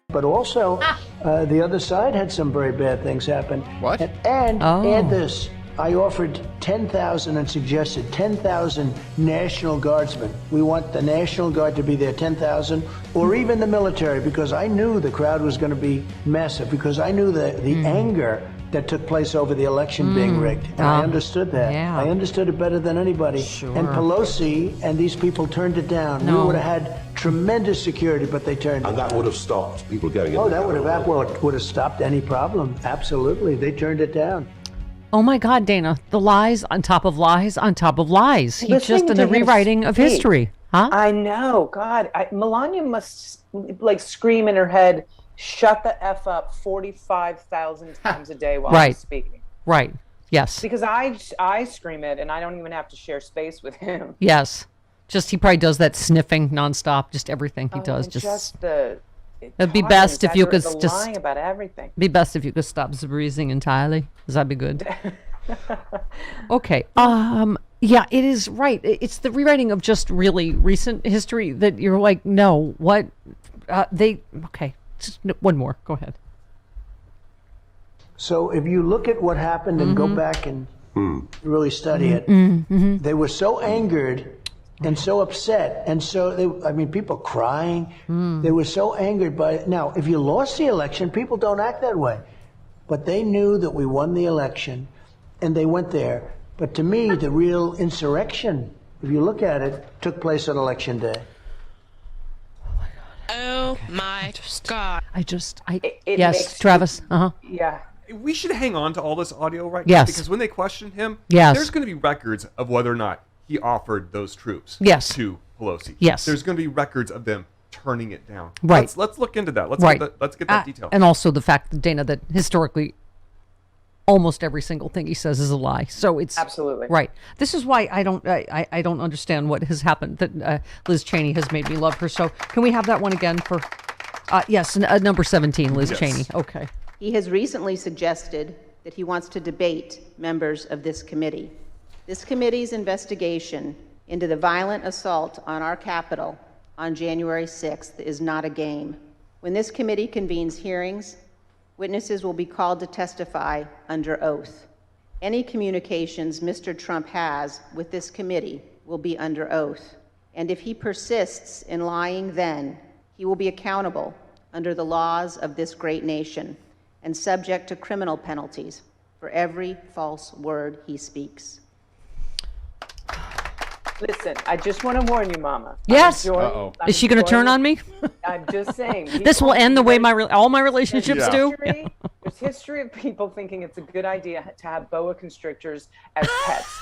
But also, the other side had some very bad things happen. What? And add this. I offered 10,000 and suggested 10,000 National Guardsmen. We want the National Guard to be there, 10,000, or even the military, because I knew the crowd was going to be massive, because I knew the anger that took place over the election being rigged. And I understood that. Yeah. I understood it better than anybody. Sure. And Pelosi and these people turned it down. No. We would have had tremendous security, but they turned it And that would have stopped people going in. Oh, that would have stopped any problem. Absolutely. They turned it down. Oh my God, Dana, the lies on top of lies on top of lies. He's Listening just in to the him rewriting of speak. history. Huh? I know. God, Melania must like scream in her head, shut the F up 45,000 times a day while Right. he's speaking. Right. Yes. Because I scream it and I don't even have to share space with him. Yes. Just he probably does that sniffing nonstop, just everything he does. And Just the it'd be talking, best if you could the just lying about everything. be best if you could stop breathing entirely. Does that be good? Okay. Yeah, it is right. It's the rewriting of just really recent history that you're like, no, what okay. Just one more. Go ahead. So if you look at what happened and go back and really study it, they were so angered and so upset. And so, people crying. They were so angered by it. Now, if you lost the election, people don't act that way. But they knew that we won the election, and they went there. But to me, the real insurrection, if you look at it, took place on Election Day. Oh my God. It yes, makes Travis. Yeah. We should hang on to all this audio right Yes. now, because when they question him, Yes. there's going to be records of whether or not he offered those troops Yes. to Pelosi. Yes. There's going to be records of them turning it down. Right. Let's look into that. Let's get that detail. And also the fact, Dana, that historically almost every single thing he says is a lie. So it's Absolutely. right. This is why I don't understand what has happened. That Liz Cheney has made me love her. So can we have that one again for? Yes, number 17, Liz Cheney. Okay. He has recently suggested that he wants to debate members of this committee. This committee's investigation into the violent assault on our Capitol on January 6th is not a game. When this committee convenes hearings, witnesses will be called to testify under oath. Any communications Mr. Trump has with this committee will be under oath. And if he persists in lying then, he will be accountable under the laws of this great nation and subject to criminal penalties for every false word he speaks. Listen, I just want to warn you, Mama. Yes. Uh-oh. Is she going to turn on me? I'm just saying. This will end the way all my relationships Yeah. do. There's history of people thinking it's a good idea to have boa constrictors as pets.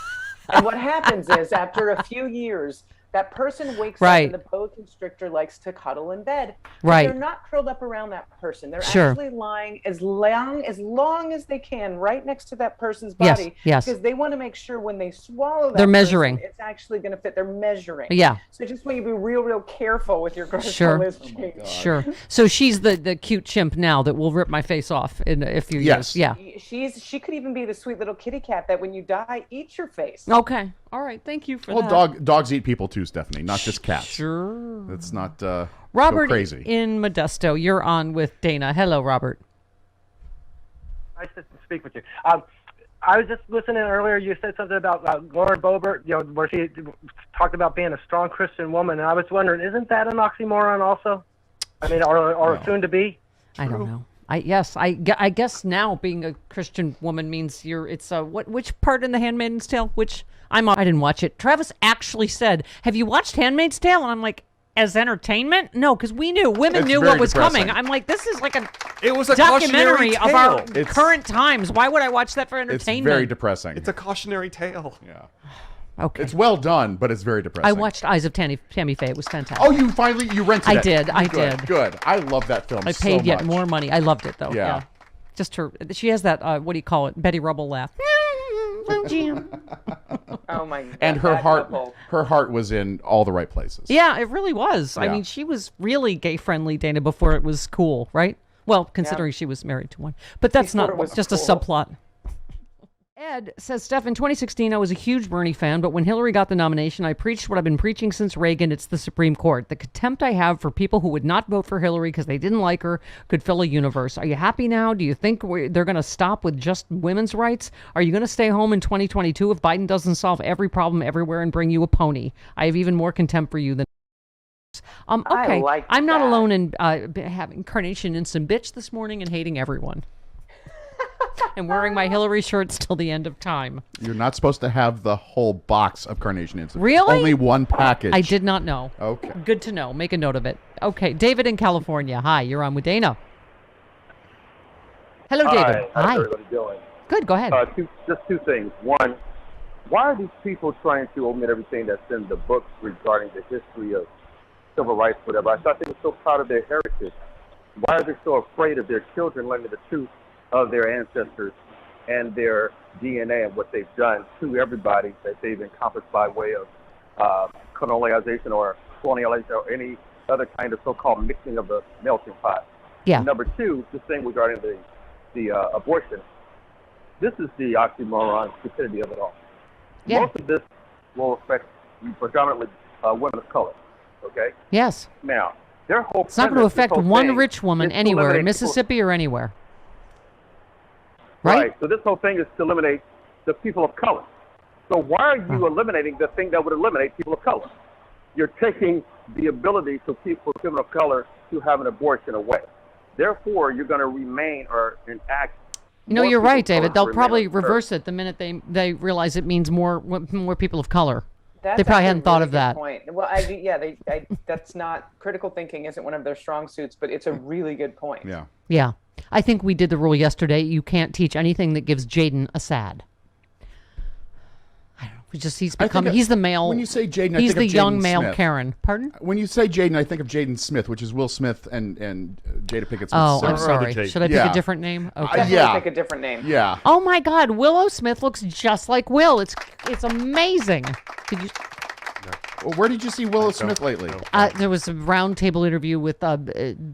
And what happens is, after a few years, that person wakes up and the boa constrictor likes to cuddle in bed. But Right. they're not curled up around that person. They're Sure. actually lying as long as they can right next to that person's body. Yes. Because they want to make sure when they swallow that They're person, measuring. it's actually going to fit. They're measuring. Yeah. So just want you to be real careful with your girls. Sure. Sure. So she's the cute chimp now that will rip my face off in a few years. Yeah. She could even be the sweet little kitty cat that when you die eats your face. Okay. All right. Thank you for that. Well, dogs eat people too, Stephanie, not just cats. Sure. It's not Robert so crazy. in Modesto, you're on with Dana. Hello, Robert. Nice to speak with you. I was just listening earlier. You said something about Lauren Boebert, where she talked about being a strong Christian woman, and I was wondering, isn't that an oxymoron also? I mean, or soon to be? I don't know. I guess now being a Christian woman means it's which part in The Handmaid's Tale? I didn't watch it. Travis actually said, "Have you watched Handmaid's Tale?" And I'm like, as entertainment? No, because women knew what was coming. I'm like, this is like it was a documentary cautionary of our tale. current times. Why would I watch that for It's entertainment? very depressing. It's a cautionary tale. Yeah. Okay. It's well done, but it's very depressing. I watched Eyes of Tammy Faye. It was fantastic. Oh, you rented it. I did. Good, Good. I love that film I so paid yet much. more money. I loved it though. Yeah. Just she has that what do you call it? Betty Rubble laugh. Slow jam. Oh my God. And her that heart, couple. her heart was in all the right places. Yeah, it really was. I Yeah. mean, she was really gay friendly, Dana, before it was cool, right? Well, considering she was married to one. But that's Before not it was just cool. a subplot. Ed says, Steph, in 2016, I was a huge Bernie fan, but when Hillary got the nomination, I preached what I've been preaching since Reagan. It's the Supreme Court. The contempt I have for people who would not vote for Hillary because they didn't like her could fill a universe. Are you happy now? Do you think they're going to stop with just women's rights? Are you going to stay home in 2022 if Biden doesn't solve every problem everywhere and bring you a pony? I have even more contempt for you than... Okay, like I'm not that. alone in having Carnation Instant Bitch this morning and hating everyone. And wearing my Hillary shirts till the end of time. You're not supposed to have the whole box of Carnation Instant. Really? Only one package. I did not know. Okay. Good to know. Make a note of it. Okay, David in California. Hi, you're on with Dana. Hello, David. How's Hi. everybody doing? Good, go ahead. Just two things. One, why are these people trying to omit everything that's in the books regarding the history of civil rights, whatever? I thought they were so proud of their heritage. Why are they so afraid of their children learning the truth of their ancestors and their DNA and what they've done to everybody that they've encompassed by way of colonialization or any other kind of so-called mixing of the melting pot? Yeah. And number two, this thing regarding the abortion. This is the oxymoron stupidity of it all. Yeah. Most of this will affect predominantly women of color. Okay. Yes. Now, their whole It's not going to premise, this affect whole one thing rich woman is to anywhere, in eliminate Mississippi or anywhere. Right. Right? So this whole thing is to eliminate the people of color. So why are you eliminating the thing that would eliminate people of color? You're taking the ability for people of color to have an abortion away. Therefore, you're going to remain or enact. No, more you're people right, of color David. to They'll remain probably on the earth. reverse it the minute they realize it means more people of color. That's They probably actually hadn't a thought really of good that. Point. Well, that's not critical thinking. Isn't one of their strong suits, but it's a really good point. Yeah. Yeah. I think we did the rule yesterday. You can't teach anything that gives Jaden a sad. I don't know. He's the male. When you say Jaden, I he's think the of young Jaden male Smith. Karen. Pardon? When you say Jaden, I think of Jaden Smith, which is Will Smith and Jada Pinkett Smith's Oh, son. I'm sorry. Jaden. Should I pick Yeah. a different name? Okay. Definitely Yeah. pick a different name. Yeah. Oh my God, Willow Smith looks just like Will. It's amazing. Did you? Well, where did you see Willow Smith lately? There was a round table interview with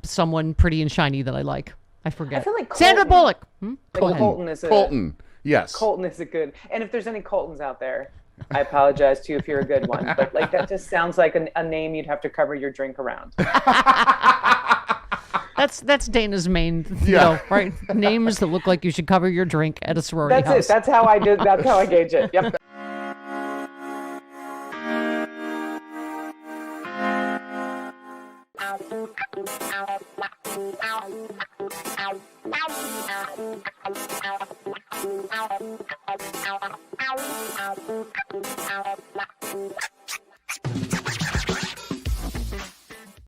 someone pretty and shiny that I like. I forget. I feel like Sandra Colton- Bullock. Hmm? Go Like ahead. Colton is a Colton. Yes. Colton is a good. And if there's any Coltons out there, I apologize to you if you're a good one. But like that just sounds like a name you'd have to cover your drink around. That's Dana's main, Yeah. right? Names that look like you should cover your drink at a sorority That's house. it. That's how I did. That's how I gauge it. Yep.